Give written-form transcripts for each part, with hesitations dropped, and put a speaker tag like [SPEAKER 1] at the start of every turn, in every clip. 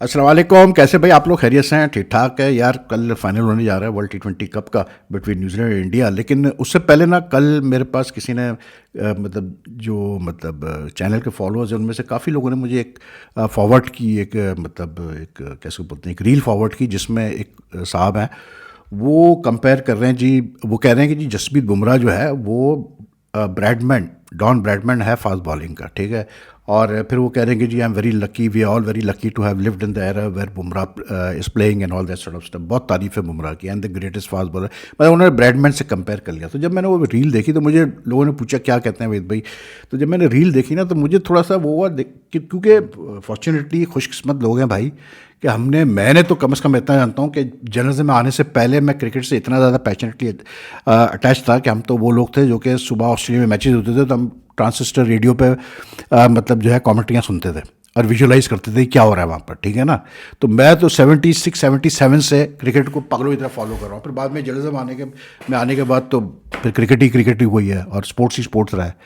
[SPEAKER 1] अस्सलाम वालेकुम। कैसे भाई आप लोग? खैरियत से हैं? ठीक ठाक है यार। कल फाइनल होने जा रहा है वर्ल्ड T20 कप का बिटवीन न्यूजीलैंड और इंडिया। लेकिन उससे पहले ना, कल मेरे पास किसी ने चैनल के फॉलोअर्स हैं, उनमें से काफ़ी लोगों ने मुझे एक फॉरवर्ड की, एक कैसे बोलते हैं, एक रील फॉरवर्ड की, जिसमें एक साहब हैं, वो कंपेयर कर रहे हैं जी। वो कह रहे हैं कि जी जसप्रीत बुमराह जो है वो ब्रैडमैन, डॉन ब्रैडमैन है फास्ट बॉलिंग का, ठीक है। और फिर वो कह रहे हैं कि जी I am very lucky, we are all very lucky to have lived in the era where Bumrah is playing and all that sort of stuff. बहुत तारीफ है बुमराह की, and the greatest fast bowler. मतलब उन्होंने ब्रैडमैन से कंपेयर कर लिया। तो जब मैंने वो रील देखी तो मुझे लोगों ने पूछा क्या कहते हैं वेद भाई। तो जब मैंने रील देखी ना, तो मुझे थोड़ा सा वो हुआ क्योंकि फॉर्चुनेटली खुशकिस्मत लोग हैं भाई कि मैंने तो कम से कम इतना जानता हूँ कि जर्नलिज्म में आने से पहले मैं क्रिकेट से इतना ज़्यादा पैशनेटली अटैच था कि हम तो वो लोग थे जो कि सुबह ऑस्ट्रेलिया में मैचेस होते थे तो हम ट्रांसिस्टर रेडियो पे जो है कमेंट्रियाँ सुनते थे और विजुअलाइज करते थे क्या हो रहा है वहाँ पर, ठीक है ना। तो मैं तो 76-77 से क्रिकेट को पगलों की तरह फॉलो कर रहा हूँ। फिर बाद में जर्नलिज्म आने के बाद तो फिर क्रिकेट ही हुई है और स्पोर्ट्स ही स्पोर्ट्स रहा है।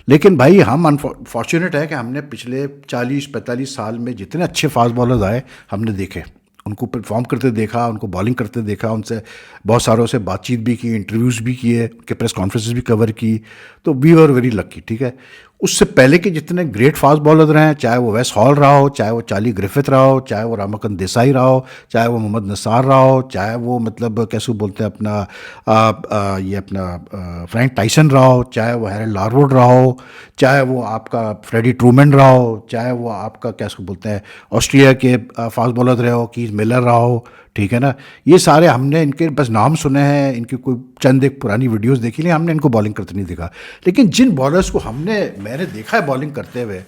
[SPEAKER 1] लेकिन भाई हम अनफॉर्चुनेट है कि हमने पिछले 40-45 साल में जितने अच्छे फास्ट बॉलर्स आए हमने देखे, उनको परफॉर्म करते देखा, उनको बॉलिंग करते देखा, उनसे बहुत सारों से बातचीत भी की, इंटरव्यूज़ भी किए, उनके प्रेस कॉन्फ्रेंसेस भी कवर की। तो वी वर वेरी लकी, ठीक है। उससे पहले के जितने ग्रेट फास्ट बॉलर रहे हैं, चाहे वो वेस हॉल रहा हो, चाहे वो चार्ली ग्रिफिथ रहा हो, चाहे वो रामाकांत देसाई रहा हो, चाहे वो मोहम्मद नसार रहा हो, चाहे वो कैसे बोलते हैं फ्रैंक टाइसन रहा हो, चाहे वो हैरल्ड लारवुड रहा हो, चाहे वो आपका फ्रेडी ट्रूमैन रहा हो, चाहे वो आपका कैसे बोलते हैं ऑस्ट्रेलिया के फास्ट बॉलर रहे हो, कीथ मिलर रहा हो, ठीक है ना। ये सारे हमने इनके बस नाम सुने हैं, इनकी कोई चंद एक पुरानी वीडियोस देखी, लेकिन हमने इनको बॉलिंग करते नहीं देखा। लेकिन जिन बॉलर्स को मैंने देखा है बॉलिंग करते हुए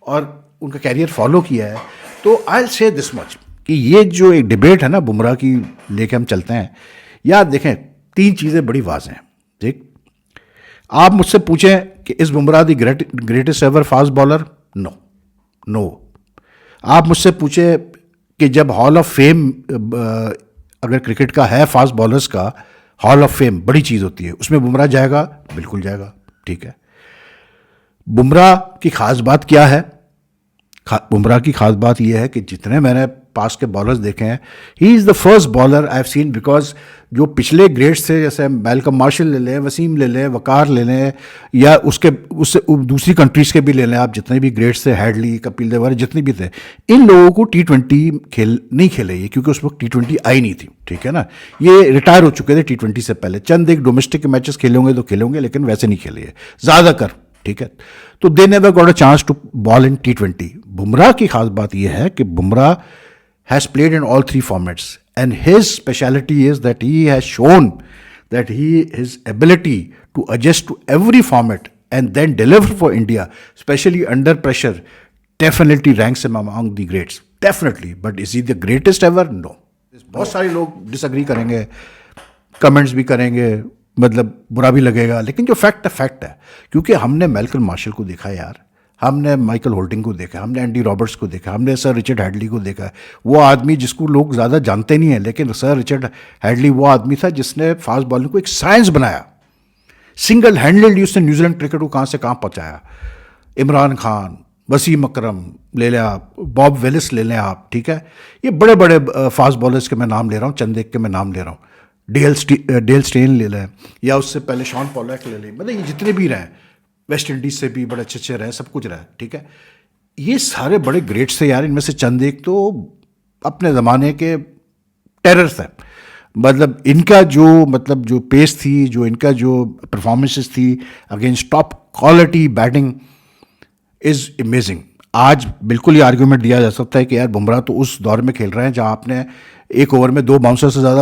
[SPEAKER 1] और उनका कैरियर फॉलो किया है, तो I will say this much कि ये जो एक डिबेट है ना बुमराह की लेके हम चलते हैं, यार देखें, तीन चीज़ें बड़ी वाज़ेह हैं। ठीक, आप मुझसे पूछें कि is Bumrah the greatest ever fast bowler, no no. आप मुझसे पूछे कि जब हॉल ऑफ फेम अगर क्रिकेट का है, फास्ट बॉलर्स का हॉल ऑफ फेम बड़ी चीज़ होती है, उसमें बुमराह जाएगा, बिल्कुल जाएगा, ठीक है। बुमराह की खास बात क्या है? बुमराह की खास बात यह है कि जितने मैंने पास के बॉलर्स देखे हैं, he is the first bowler I have scene, because जो पिछले ग्रेड्स थे, जैसे मैलकम मार्शल ले लें, वसीम ले लें, वकार ले लें, या उससे दूसरी कंट्रीज़ के भी ले लें, आप जितने भी ग्रेड्स थे, हैडली, कपिल देव, जितने भी थे, इन लोगों को T20 नहीं खेले ये, क्योंकि उस वक्त T20 आई नहीं थी, ठीक है ना। ये रिटायर हो चुके थे T20 से पहले, चंद एक डोमेस्टिक मैचेस खेले होंगे तो खेले होंगे, लेकिन वैसे नहीं खेले ज़्यादातर, ठीक है। तो they never got a chance to bowl in T20। Bumrah की खास बात यह है कि Bumrah has played in all three formats, and his speciality is that he has shown that his ability to adjust to every format and then deliver for India, especially under pressure, definitely ranks him among the greats, definitely. But is he the greatest ever? No. बहुत सारे लोग disagree करेंगे, comments भी करेंगे, बुरा भी लगेगा, लेकिन जो फैक्ट है, क्योंकि हमने मैलकम मार्शल को देखा यार, हमने माइकल होल्डिंग को देखा, हमने एंडी रॉबर्ट्स को देखा, हमने सर रिचर्ड हैडली को देखा। वो आदमी जिसको लोग ज़्यादा जानते नहीं हैं, लेकिन सर रिचर्ड हैडली वो आदमी था जिसने फास्ट बॉलिंग को एक साइंस बनाया, सिंगल हैंडेडली उसने न्यूजीलैंड क्रिकेट को कहाँ से कहाँ पहुँचाया। इमरान खान, वसीम अकरम ले लें आप, बॉब विलिस ले लें आप, ठीक है। ये बड़े बड़े फास्ट बॉलर्स के मैं नाम ले रहा हूँ, चंद एक के मैं नाम ले रहा हूँ। डेल स्टेन ले लें, या उससे पहले शॉन पॉलैक ले लें, ये जितने भी रहे, वेस्ट इंडीज़ से भी बड़े अच्छे रहे, सब कुछ रहे, ठीक है। ये सारे बड़े ग्रेट्स थे यार, इनमें से चंद एक तो अपने ज़माने के टेरर्स थे। इनका जो पेस थी, जो इनका जो परफॉर्मेंसेस थी against top quality batting is amazing. आज बिल्कुल ये आर्ग्यूमेंट दिया जा सकता है कि यार बुमराह तो उस दौर में खेल रहे हैं जहाँ आपने एक ओवर में 2 बाउंसर से ज़्यादा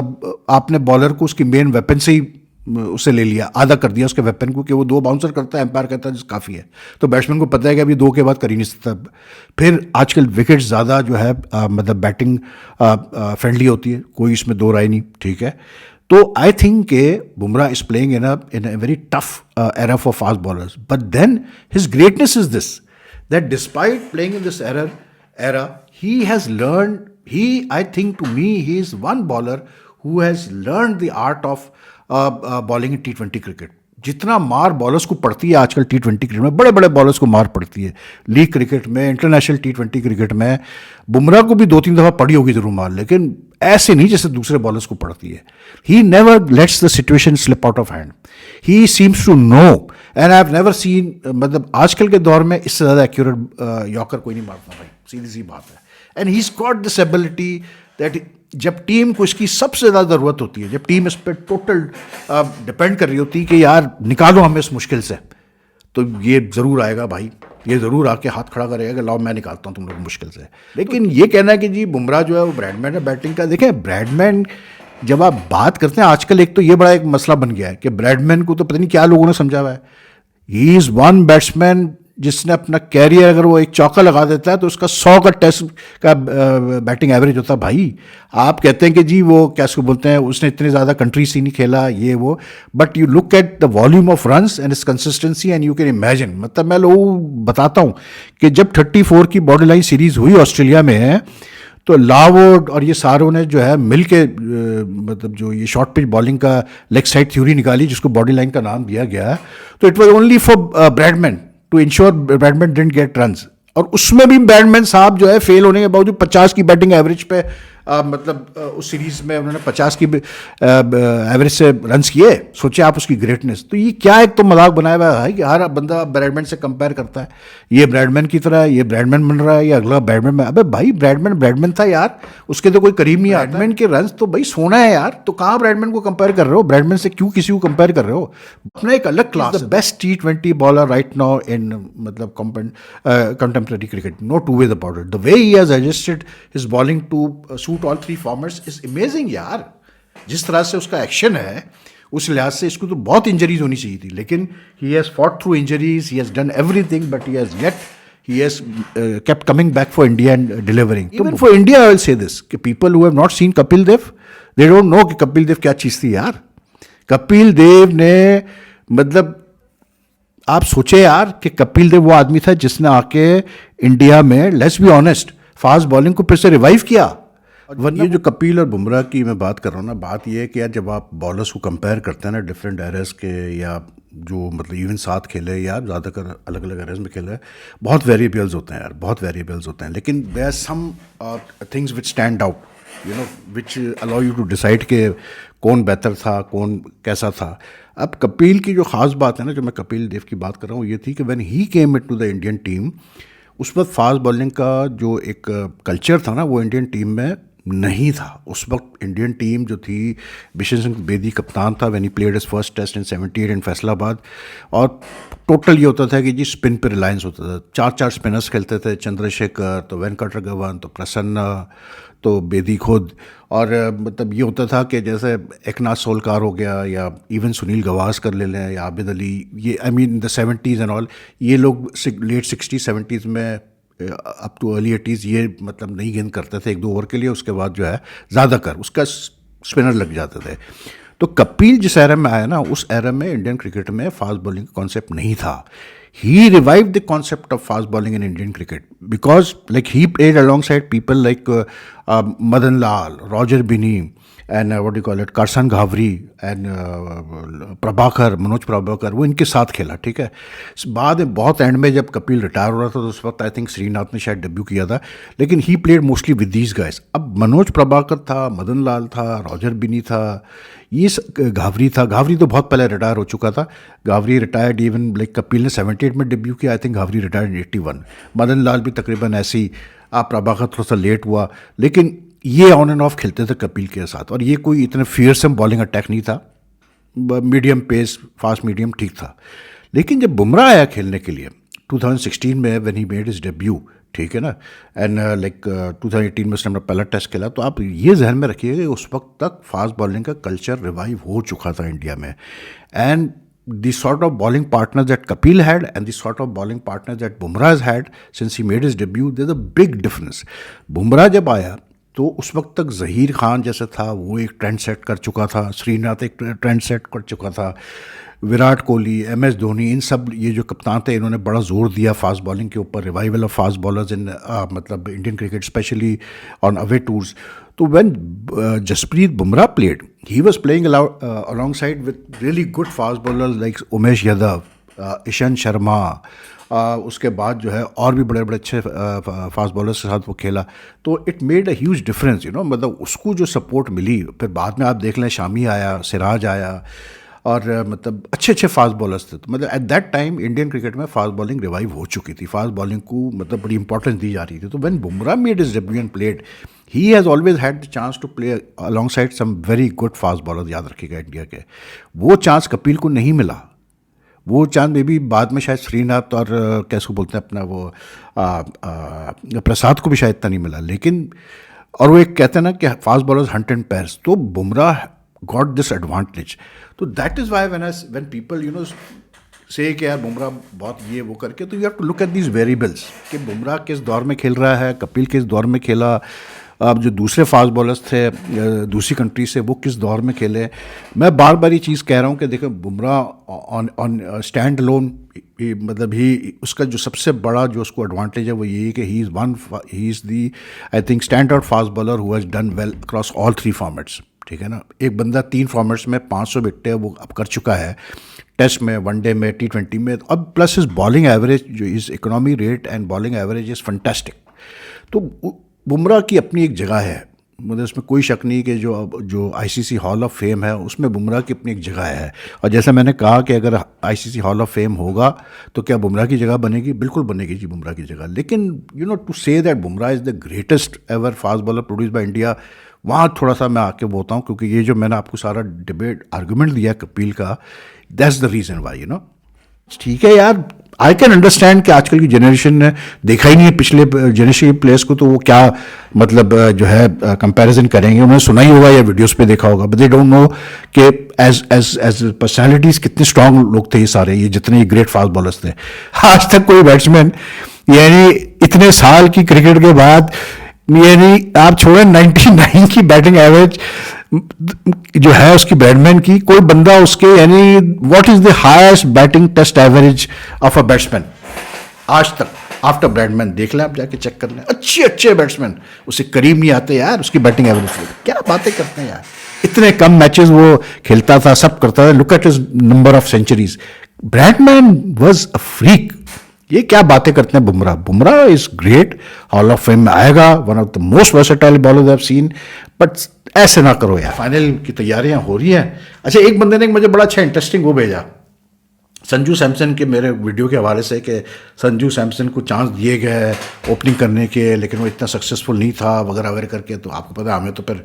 [SPEAKER 1] आपने बॉलर को उसकी मेन वेपन से ही उससे ले लिया, आधा कर दिया उसके वेपन को, कि वो 2 बाउंसर करता है, एम्पायर कहता है काफ़ी है। तो बैट्समैन को पता है कि अभी 2 के बाद कर ही नहीं सकता। फिर आजकल विकेट्स ज़्यादा जो है बैटिंग फ्रेंडली होती है, कोई इसमें 2 राय नहीं, ठीक है। तो आई थिंक के Bumrah is playing in a very tough era for fast bowlers, but then his greatness is this, that despite playing in this era, he has learned, I think to me, he is one bowler who has learned the art of bowling in T20 cricket. जितना मार bowlers को पड़ती है आजकल T20 cricket में, बड़े बड़े bowlers को मार पड़ती है लीग क्रिकेट में, इंटरनेशनल T20 क्रिकेट में, बुमराह को भी 2-3 दफ़ा पड़ी होगी जरूर मार, लेकिन ऐसे नहीं जैसे दूसरे बॉलर्स को पड़ती है. He never lets the situation slip out of hand. He seems to know, and I have never seen, मतलब आजकल के दौर में इससे ज़्यादा एक्यूरेट यॉर्कर कोई नहीं मारता भाई, सीधी सी बात है. And he is got this ability that जब टीम को इसकी सबसे ज़्यादा ज़रूरत होती है, जब टीम इस पर टोटल डिपेंड कर रही होती है कि यार निकालो हमें इस मुश्किल से, तो ये ज़रूर आएगा भाई, ये ज़रूर आके हाथ खड़ा करेगा कि लाओ मैं निकालता हूँ तुम लोग मुश्किल से. लेकिन ये कहना है कि जी बुमराह जो है वो ब्रैडमैन है बैटिंग का, देखें ब्रैडमैन जब आप बात करते हैं आजकल, एक तो ये बड़ा एक मसला बन गया है कि ब्रैडमैन को तो पता नहीं क्या लोगों ने समझा हुआ है. ही इज़ वन बैट्समैन जिसने अपना कैरियर, अगर वो एक चौका लगा देता है तो उसका 100 का टेस्ट का बैटिंग एवरेज होता है भाई. आप कहते हैं कि जी वो क्या उसको बोलते हैं, उसने इतने ज़्यादा कंट्री से नहीं खेला ये वो, but you look at the volume of runs and इस consistency and you can imagine. मतलब मैं लोगों को बताता हूँ कि जब 34 की बॉर्डर लाइन सीरीज़ हुई ऑस्ट्रेलिया में, तो लावोड और ये सारों ने जो है मिल के मतलब जो ये शॉर्ट पिच बॉलिंग का लेग साइड थ्योरी निकाली जिसको बॉडी लाइन का नाम दिया गया. तो it was only for Bradman to ensure Bradman didn't get runs, और उसमें भी ब्रैडमैन साहब जो है फेल होने के बावजूद 50 की बैटिंग एवरेज पे मतलब उस सीरीज में उन्होंने 50 की एवरेज से रन्स किए. सोचे आप उसकी ग्रेटनेस. तो ये क्या एक तो मजाक बनाया हुआ है कि हर बंदा ब्रैडमैन से कंपेयर करता है, ये ब्रैडमैन की तरह, ये ब्रैडमैन बन रहा है, ये अगला ब्रैडमैन. अबे भाई ब्रैडमैन था यार, उसके तो कोई करीब नहीं आता. ब्रैडमैन के रन्स तो भाई सोना है यार, तो कहाँ ब्रैडमैन को कंपेयर कर रहे हो, ब्रैडमैन से क्यों किसी को कंपेयर कर रहे हो. अपना एक अलग class, the best T20 bowler right now in मतलब contemporary cricket, no two way about it. The way he has adjusted his bowling to suit all three formats is amazing यार. जिस तरह से उसका एक्शन है उस लिहाज से इसको तो बहुत इंजरीज होनी चाहिए थी, लेकिन he has fought through injuries, he has done everything, but he has yet he has kept coming back for India and delivering. Even for India I will say this, कि people who have not seen Kapil Dev, they don't know कि Kapil Dev क्या चीज़ थी यार. कपिल देव ने मतलब आप सोचे यार कि कपिल देव वो आदमी था जिसने आके इंडिया में, let's be honest, fast bowling को फिर से रिवाइव किया. ये जो कपिल और बुमराह की मैं बात कर रहा हूँ ना, बात ये है कि यार जब आप बॉलर्स को कंपेयर करते हैं ना डिफरेंट एरेस के, या जो मतलब इवन साथ खेले या ज़्यादातर अलग अलग एरेस में खेले, बहुत वेरिएबल्स होते हैं यार, बहुत वेरिएबल्स होते हैं. लेकिन there are some things which stand out, you know, which allow you to decide कि कौन बेहतर था, कौन कैसा था. अब कपिल की जो ख़ास बात है ना, जो मैं कपिल देव की बात कर रहा हूँ, ये थी कि when he came into the Indian team, उस वक्त फास्ट बॉलिंग का जो एक कल्चर था ना, वो इंडियन टीम में नहीं था. उस वक्त इंडियन टीम जो थी, बिशन सिंह बेदी कप्तान था when he played his first test in 78 in Faisalabad, और टोटल ये होता था कि जी स्पिन पे रिलायंस होता था. 4-4 स्पिनर्स खेलते थे, चंद्रशेखर, तो वेंकटरगवन, तो प्रसन्ना, तो बेदी खुद. और मतलब ये होता था कि जैसे एकनाथ सोलकार हो गया, या इवन सुनील गवास्कर ले लें, या आबिद अली, ये I mean the 70s and all, ये लोग लेट 60s 70s में अप टू अर्ली 80s ये मतलब नहीं गेंद करते थे 1-2 ओवर के लिए, उसके बाद जो है ज़्यादा कर उसका स्पिनर लग जाते थे. तो कपिल जिस एरा में आया ना, उस एरा में इंडियन क्रिकेट में फास्ट बॉलिंग का कॉन्सेप्ट नहीं था. He revived the concept of fast bowling in Indian cricket because like he played alongside people like Madan Lal, Roger Binny, and what do you call it, Karsan Ghavri and Prabhakar, Manoj Prabhakar, वो इनके साथ खेला. ठीक है. बाद में बहुत एंड में जब कपिल रिटायर हो रहा था तो उस वक्त आई थिंक श्रीनाथ ने शायद डेब्यू किया था, लेकिन he played mostly with these guys. अब मनोज प्रभाकर था, मदन लाल था, रॉजर बिनी था, ये घावरी था. घावरी तो बहुत पहले रिटायर हो चुका था. Ghavri retired even like Kapil ने 78 में डेब्यू किया, I think Ghavri retired in 81. Madan Lal भी तकरीबन ऐसे ही, आप प्रभाकर थोड़ा सा लेट हुआ, लेकिन ये ऑन एंड ऑफ खेलते थे कपिल के साथ. और ये कोई इतना फियरसम बॉलिंग अटैक नहीं था, मीडियम पेस, फास्ट मीडियम ठीक था. लेकिन जब बुमराह आया खेलने के लिए 2016 में when he made his debut, ठीक है ना, एंड लाइक 2018 में उसने अपना पहला टेस्ट खेला, तो आप ये जहन में रखिए कि उस वक्त तक फास्ट बॉलिंग का कल्चर रिवाइव हो चुका था इंडिया में. And the sort of bowling partners that Kapil had and the sort of bowling partners that Bumrah has had since he made his debut, there's a big difference. Bumrah जब आया तो उस वक्त तक ज़हीर खान जैसा था, वो एक ट्रेंड सेट कर चुका था. श्रीनाथ एक ट्रेंड सेट कर चुका था. विराट कोहली, MS धोनी, इन सब ये जो कप्तान थे इन्होंने बड़ा जोर दिया फास्ट बॉलिंग के ऊपर, revival of fast bowlers in मतलब Indian cricket specially on away tours. तो when Jasprit Bumrah played, he was playing alongside with really good fast bowlers like Umesh Yadav, Ishant Sharma, उसके बाद जो है और भी बड़े बड़े अच्छे फास्ट बॉलर्स के साथ वो खेला. तो it made a huge difference, you know, मतलब उसको जो सपोर्ट मिली. फिर बाद में आप देख लें शामी आया, सिराज आया, और मतलब अच्छे अच्छे फास्ट बॉलर्स थे. तो मतलब at that time Indian cricket में फास्ट बॉलिंग रिवाइव हो चुकी थी, फास्ट बॉलिंग को मतलब बड़ी इंपॉर्टेंस दी जा रही थी. तो when Bumrah made his debut and played, he has always had the chance to play alongside some very good fast bowler. याद रखिएगा इंडिया के, वो चांस कपिल को नहीं मिला. वो चांस में भी बाद में शायद श्रीनाथ और कैसे बोलते हैं अपना वो प्रसाद को भी शायद इतना नहीं मिला. लेकिन और वो एक कहते हैं ना कि fast bowlers hunt and pairs, तो बुमराह गॉट दिस एडवांटेज. तो that is why when people you know say कि यार बुमराह बहुत ये वो करके, तो you have to look at these variables कि बुमराह किस दौर में खेल रहा है, कपिल किस दौर में खेला, अब जो दूसरे फास्ट बॉलर्स थे दूसरी कंट्री से वो किस दौर में खेले. मैं बार बार ये चीज़ कह रहा हूँ कि देखो बुमराह ऑन स्टैंड अलोन, मतलब ही उसका जो सबसे बड़ा जो उसको एडवांटेज है वो ये है कि he is the I think stand out fast bowler who has done well across all 3 formats. ठीक है ना, एक बंदा 3 फॉर्मेट्स में 500 विकेटें वो अब कर चुका है, टेस्ट में, वनडे में, T20 में. अब प्लस इज बॉलिंग एवरेज, जो is economy rate and bowling average is fantastic. तो बुमराह की अपनी एक जगह है, मुझे उसमें कोई शक नहीं कि जो ICC हॉल ऑफ फेम है उसमें बुमराह की अपनी एक जगह है. और जैसा मैंने कहा कि अगर ICC हॉल ऑफ फेम होगा तो क्या बुमराह की जगह बनेगी? बिल्कुल बनेगी जी बुमराह की जगह. लेकिन you know to say that Bumrah is the greatest ever fast bowler produce by India, वहाँ थोड़ा सा मैं आके बोलता हूँ, क्योंकि ये जो मैंने आपको सारा डिबेट आर्गूमेंट दिया कपिल का, that's the reason why, you know. ठीक है यार, आई कैन अंडरस्टैंड कि आजकल की जनरेशन ने देखा ही नहीं है पिछले जनरेशन के प्लेयर्स को, तो वो क्या मतलब जो है कंपैरिजन करेंगे. उन्होंने सुना ही होगा या वीडियोस पे देखा होगा, बट दे डोंट नो कि एज पर्सनालिटीज कितने स्ट्रांग लोग थे ये सारे, ये जितने ग्रेट फास्ट बॉलर्स थे. आज तक कोई बैट्समैन यानी इतने साल की क्रिकेट के बाद, यानी आप छोड़ें 99 की बैटिंग एवरेज जो है उसकी बैट्समैन की, कोई बंदा उसके यानी what is the highest batting test average of a batsman आज तक आफ्टर बैट्समैन, देख लें आप जाके चेक कर लें. अच्छे बैट्समैन उससे करीब नहीं आते यार उसकी बैटिंग एवरेज. क्या बातें करते हैं यार, इतने कम मैचेस वो खेलता था, सब करता था. Look at his number of centuries. Bradman was a freak. ये क्या बातें करते हैं Bumrah. Bumrah is great, hall of fame में आएगा, one of the most versatile bowlers I have seen. But ऐसे ना करो यार. फाइनल की तैयारियां हो रही हैं. अच्छा, एक बंदे ने मुझे बड़ा अच्छा इंटरेस्टिंग वो भेजा संजू सैमसन के, मेरे वीडियो के हवाले से, कि संजू सैमसन को चांस दिए गए ओपनिंग करने के, लेकिन वो इतना सक्सेसफुल नहीं था वगैरह वगैरह करके. तो आपको पता है हमें तो फिर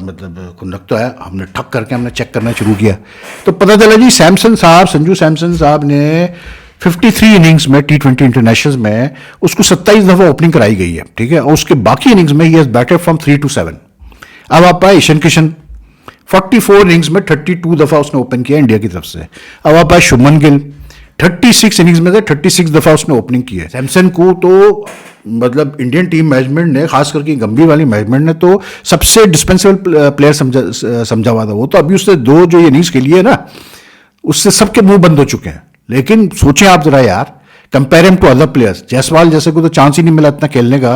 [SPEAKER 1] मतलब खुंदक तो है, हमने ठक करके हमने चेक करना शुरू किया. तो पता चला जी सैमसन साहब, संजू सैमसन साहब ने 53 इनिंग्स में T20 इंटरनेशनल में उसको 27 दफ़ा ओपनिंग कराई गई है. ठीक है, और उसके बाकी इनिंग्स में he has batted from 3 to 7. अब आप आए ईशान किशन, 44 इनिंग्स में 32 दफ़ा उसने ओपन किया इंडिया की तरफ से. अब आप आए शुभमन गिल, 36 इनिंग्स में से 36 दफ़ा उसने ओपनिंग की है. सैमसन को तो मतलब इंडियन टीम मैनेजमेंट ने, खास करके गंभीर वाली मैनेजमेंट ने, तो सबसे डिस्पेंसेबल प्लेयर समझा हुआ था. वो तो अभी उससे 2 जो इनिंग्स खेली है ना, उससे सबके मुंह बंद हो चुके हैं. लेकिन सोचें आप जरा यार, compare him to other players. Jaiswal जैसे को तो चांस ही नहीं मिला इतना खेलने का,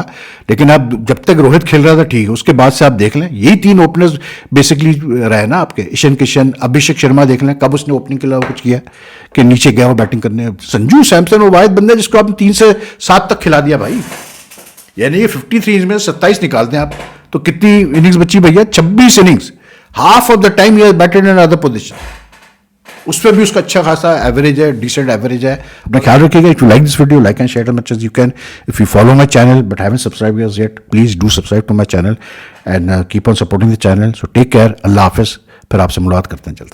[SPEAKER 1] लेकिन अब जब तक रोहित खेल रहा था ठीक है, उसके बाद से आप देख लें यही 3 ओपनर्स बेसिकली रहे ना आपके. ईशान किशन, अभिषेक शर्मा देख लें कब उसने ओपनिंग के अलावा कुछ किया कि नीचे गया वो बैटिंग करने. संजू सैमसन वो वाहिद बंदा जिसको आपने 3 से 7 तक खिला दिया भाई. यानी ये 53 में 27 निकाल दें आप, तो कितनी इनिंग्स बची भैया? 26 innings. Half of the time he batted in other position. उस पर भी उसका अच्छा खासा एवरेज है, डिसेंट एवरेज है. अपना ख्याल रखिएगा. If you like this video, like and share as much as you can. If you follow my channel but haven't subscribed us yet, please do subscribe to my channel and keep on supporting the channel. So take care. अल्लाह हाफिज. फिर आपसे मुलाकात करते हैं जल्द.